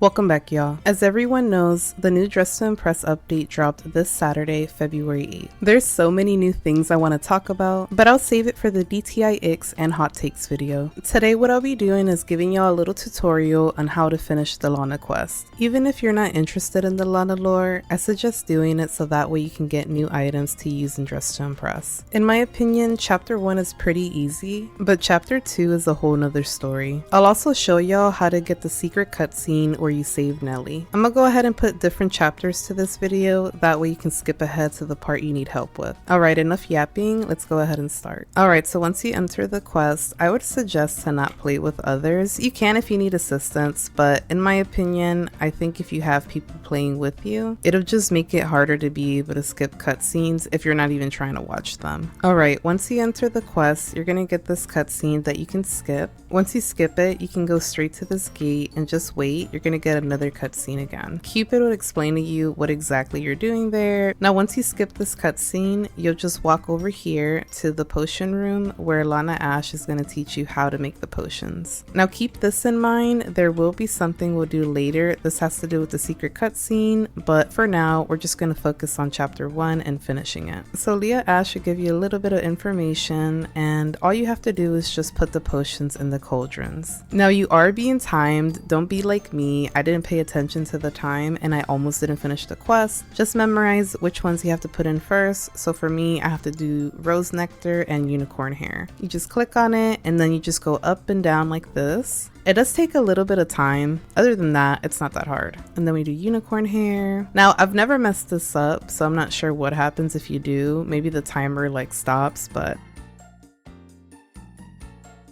Welcome back, y'all. As everyone knows, the new Dress to Impress update dropped this Saturday, February 8th. There's so many new things I want to talk about, but I'll save it for the DTI Icks and hot takes video. Today what I'll be doing is giving y'all a little tutorial on how to finish the Lana quest. Even if you're not interested in the Lana lore, I suggest doing it so that way you can get new items to use in Dress to Impress. In my opinion, chapter 1 is pretty easy, but chapter 2 is a whole nother story. I'll also show y'all how to get the secret cutscene where you save Nelly. I'm gonna go ahead and put different chapters to this video, that way you can skip ahead to the part you need help with. Alright, enough yapping, let's go ahead and start. Alright, so once you enter the quest, I would suggest to not play with others. You can if you need assistance, but in my opinion, I think if you have people playing with you, it'll just make it harder to be able to skip cutscenes if you're not even trying to watch them. Alright, once you enter the quest, you're gonna get this cutscene that you can skip. Once you skip it, you can go straight to this gate and just wait. You're gonna get another cutscene again. Cupid will explain to you what exactly you're doing there. Now once you skip this cutscene, you'll just walk over here to the potion room where Lana Ash is going to teach you how to make the potions. Now keep this in mind, there will be something we'll do later. This has to do with the secret cutscene, but for now we're just going to focus on chapter 1 and finishing it. So Leah Ash will give you a little bit of information, and all you have to do is just put the potions in the cauldrons. Now you are being timed, don't be like me. I didn't pay attention to the time and I almost didn't finish the quest. Just memorize which ones you have to put in first. So for me, I have to do rose nectar and unicorn hair. You just click on it and then you just go up and down like this. It does take a little bit of time. Other than that, it's not that hard. And then we do unicorn hair. Now, I've never messed this up, so I'm not sure what happens if you do. Maybe the timer like stops, but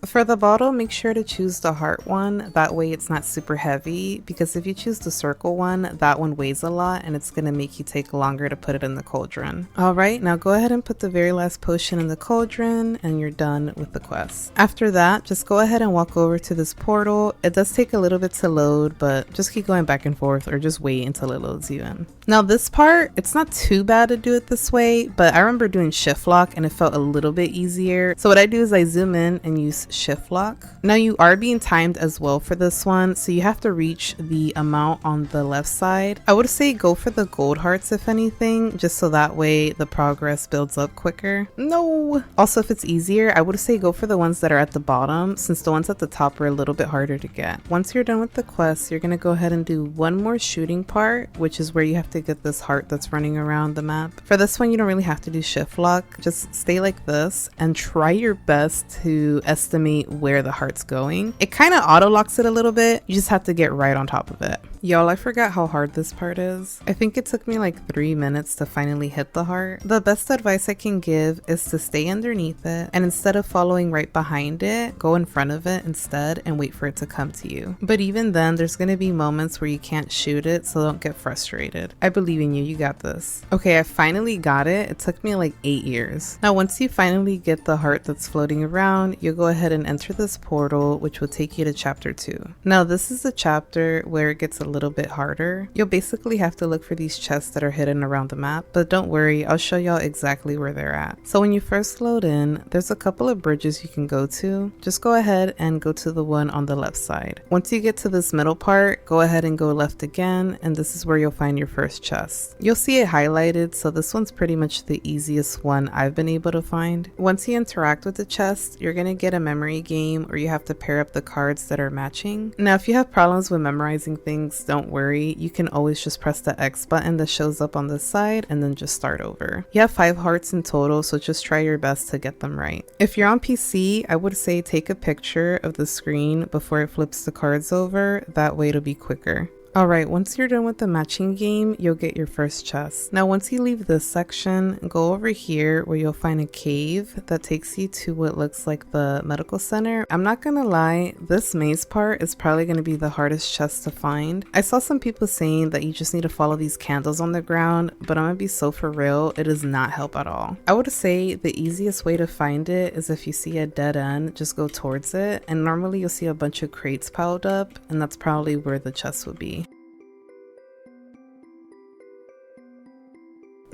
for the bottle, make sure to choose the heart one, that way it's not super heavy, because if you choose the circle one, that one weighs a lot and it's going to make you take longer to put it in the cauldron. Alright, now go ahead and put the very last potion in the cauldron and you're done with the quest. After that, just go ahead and walk over to this portal. It does take a little bit to load, but just keep going back and forth or just wait until it loads you in. Now this part, it's not too bad to do it this way, but I remember doing shift lock and it felt a little bit easier. So what I do is I zoom in and use shift lock. Now you are being timed as well for this one, so you have to reach the amount on the left side. I would say go for the gold hearts if anything, just so that way the progress builds up quicker. No! Also, if it's easier, I would say go for the ones that are at the bottom, since the ones at the top are a little bit harder to get. Once you're done with the quest, you're gonna go ahead and do one more shooting part, which is where you have to get this heart that's running around the map. For this one, you don't really have to do shift lock, just stay like this and try your best to estimate where the heart's going. It kind of auto locks it a little bit, you just have to get right on top of it. Y'all, I forgot how hard this part is. I think it took me like 3 minutes to finally hit the heart. The best advice I can give is to stay underneath it, and instead of following right behind it, go in front of it instead and wait for it to come to you. But even then, there's gonna be moments where you can't shoot it, so don't get frustrated. I believe in you, you got this. Okay, I finally got it. It took me like 8 years. Now once you finally get the heart that's floating around, you'll go ahead and enter this portal, which will take you to chapter 2. Now this is the chapter where it gets a little bit harder. You'll basically have to look for these chests that are hidden around the map, but don't worry, I'll show y'all exactly where they're at. So when you first load in, there's a couple of bridges you can go to. Just go ahead and go to the one on the left side. Once you get to this middle part, go ahead and go left again, and this is where you'll find your first chest. You'll see it highlighted, so this one's pretty much the easiest one I've been able to find. Once you interact with the chest, you're gonna get a memory game where you have to pair up the cards that are matching. Now if you have problems with memorizing things, don't worry, you can always just press the X button that shows up on this side and then just start over. You have 5 hearts in total, so just try your best to get them right. If you're on PC, I would say take a picture of the screen before it flips the cards over, that way it'll be quicker. Alright, once you're done with the matching game, you'll get your first chest. Now once you leave this section, go over here where you'll find a cave that takes you to what looks like the medical center. I'm not gonna lie, this maze part is probably gonna be the hardest chest to find. I saw some people saying that you just need to follow these candles on the ground, but I'm gonna be so for real, it does not help at all. I would say the easiest way to find it is if you see a dead end, just go towards it, and normally you'll see a bunch of crates piled up, and that's probably where the chest would be.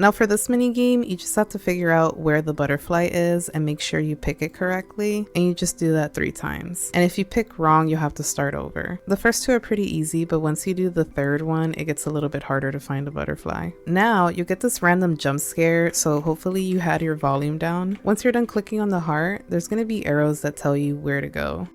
Now for this mini game, you just have to figure out where the butterfly is and make sure you pick it correctly, and you just do that 3 times. And if you pick wrong, you'll have to start over. The first 2 are pretty easy, but once you do the 3rd one, it gets a little bit harder to find a butterfly. Now you get this random jump scare, so hopefully you had your volume down. Once you're done clicking on the heart, there's going to be arrows that tell you where to go.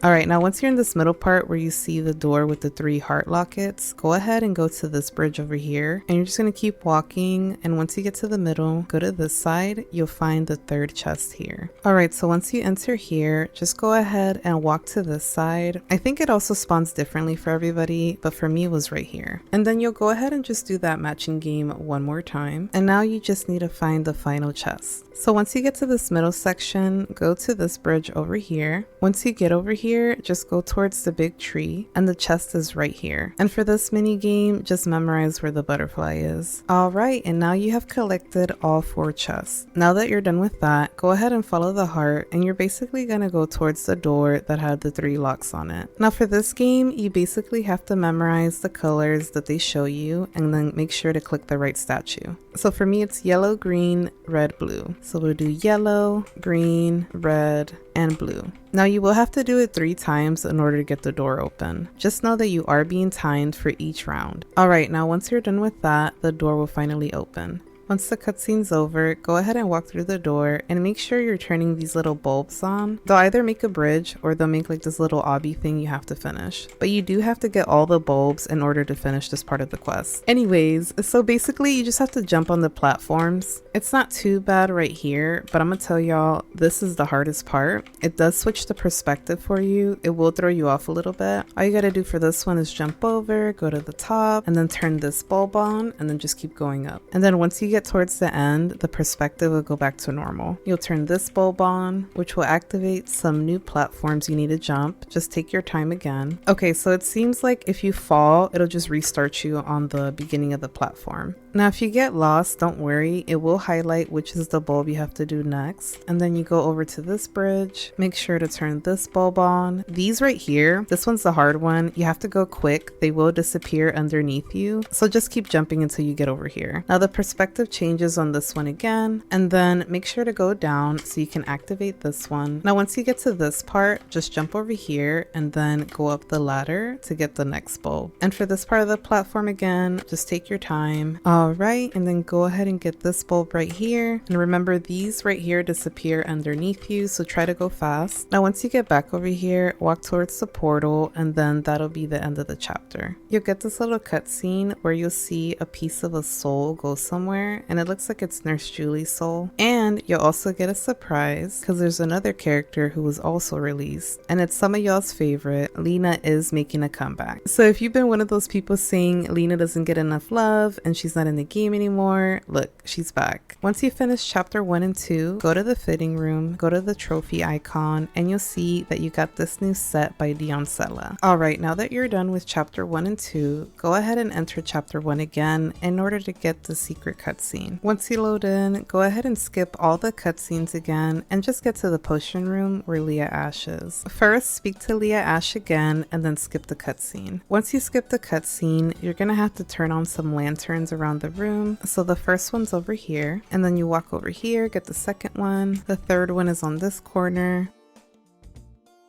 Alright, now once you're in this middle part where you see the door with the 3 heart lockets, go ahead and go to this bridge over here, and you're just going to keep walking, and once you get to the middle, go to this side, you'll find the 3rd chest here. Alright, so once you enter here, just go ahead and walk to this side. I think it also spawns differently for everybody, but for me it was right here. And then you'll go ahead and just do that matching game one more time, and now you just need to find the final chest. So once you get to this middle section, go to this bridge over here. Once you get over here, just go towards the big tree, and the chest is right here. And for this mini game, just memorize where the butterfly is. Alright, and now you have collected all 4 chests. Now that you're done with that, go ahead and follow the heart, and you're basically gonna go towards the door that had the 3 locks on it. Now for this game, you basically have to memorize the colors that they show you, and then make sure to click the right statue. So for me, it's yellow, green, red, blue. So we'll do yellow, green, red, and blue. Now you will have to do it 3 times in order to get the door open. Just know that you are being timed for each round. Alright, now once you're done with that, the door will finally open. Once the cutscene's over, go ahead and walk through the door and make sure you're turning these little bulbs on. They'll either make a bridge or they'll make like this little obby thing you have to finish. But you do have to get all the bulbs in order to finish this part of the quest. Anyways, so basically you just have to jump on the platforms. It's not too bad right here, but I'm gonna tell y'all, this is the hardest part. It does switch the perspective for you. It will throw you off a little bit. All you gotta do for this one is jump over, go to the top, and then turn this bulb on, and then just keep going up. And then once you get towards the end, the perspective will go back to normal. You'll turn this bulb on, which will activate some new platforms you need to jump. Just take your time again. Okay, so it seems like if you fall, it'll just restart you on the beginning of the platform. Now if you get lost, don't worry, it will highlight which is the bulb you have to do next, and then you go over to this bridge, make sure to turn this bulb on. These right here, this one's the hard one, you have to go quick, they will disappear underneath you, so just keep jumping until you get over here. Now the perspective changes on this one again, and then make sure to go down so you can activate this one. Now once you get to this part, just jump over here and then go up the ladder to get the next bulb. And for this part of the platform again, just take your time. Alright, and then go ahead and get this bulb right here, and remember these right here disappear underneath you, so try to go fast. Now once you get back over here, walk towards the portal, and then that'll be the end of the chapter. You'll get this little cutscene where you'll see a piece of a soul go somewhere, and it looks like it's Nurse Julie's soul. And you'll also get a surprise because there's another character who was also released, and it's some of y'all's favorite. Lana is making a comeback. So if you've been one of those people saying Lana doesn't get enough love and she's not in the game anymore, look, she's back. Once you finish chapter 1 and 2, go to the fitting room, go to the trophy icon, and you'll see that you got this new set by Dioncella. Alright, now that you're done with chapter 1 and 2, go ahead and enter chapter 1 again in order to get the secret cutscene. Once you load in, go ahead and skip all the cutscenes again and just get to the potion room where Leah Ashe is. First, speak to Leah Ashe again and then skip the cutscene. Once you skip the cutscene, you're gonna have to turn on some lanterns around the room. So the first one's over here, and then you walk over here, get the second one. The third one is on this corner.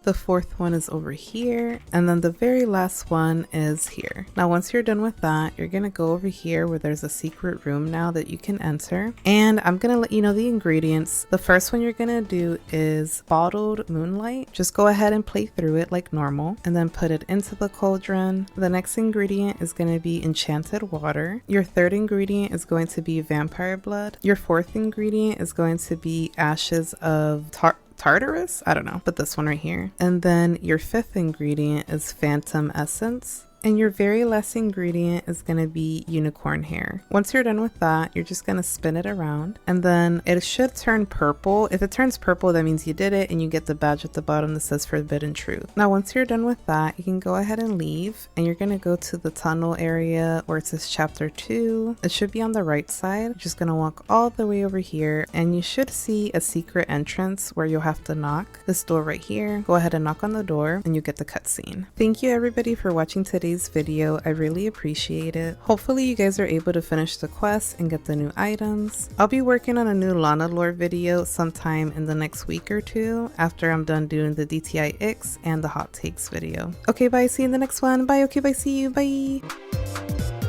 The fourth one is over here, and then the very last one is here. Now once you're done with that, you're gonna go over here where there's a secret room now that you can enter, and I'm gonna let you know the ingredients. The first one you're gonna do is bottled moonlight. Just go ahead and play through it like normal and then put it into the cauldron. The next ingredient is gonna be enchanted water. Your third ingredient is going to be vampire blood. Your fourth ingredient is going to be ashes of Tartarus? I don't know, but this one right here. And then your fifth ingredient is phantom essence. And your very last ingredient is going to be unicorn hair. Once you're done with that, you're just going to spin it around and then it should turn purple. If it turns purple, that means you did it and you get the badge at the bottom that says Forbidden Truth. Now, once you're done with that, you can go ahead and leave and you're going to go to the tunnel area where it says chapter 2. It should be on the right side. You're just going to walk all the way over here and you should see a secret entrance where you'll have to knock. This door right here. Go ahead and knock on the door and you get the cutscene. Thank you everybody for watching today's video. I really appreciate it. Hopefully you guys are able to finish the quest and get the new items. I'll be working on a new Lana lore video sometime in the next week or two after I'm done doing the DTI X and the hot takes video. Okay, bye. See you in the next one. Bye. Okay, bye. See you. Bye.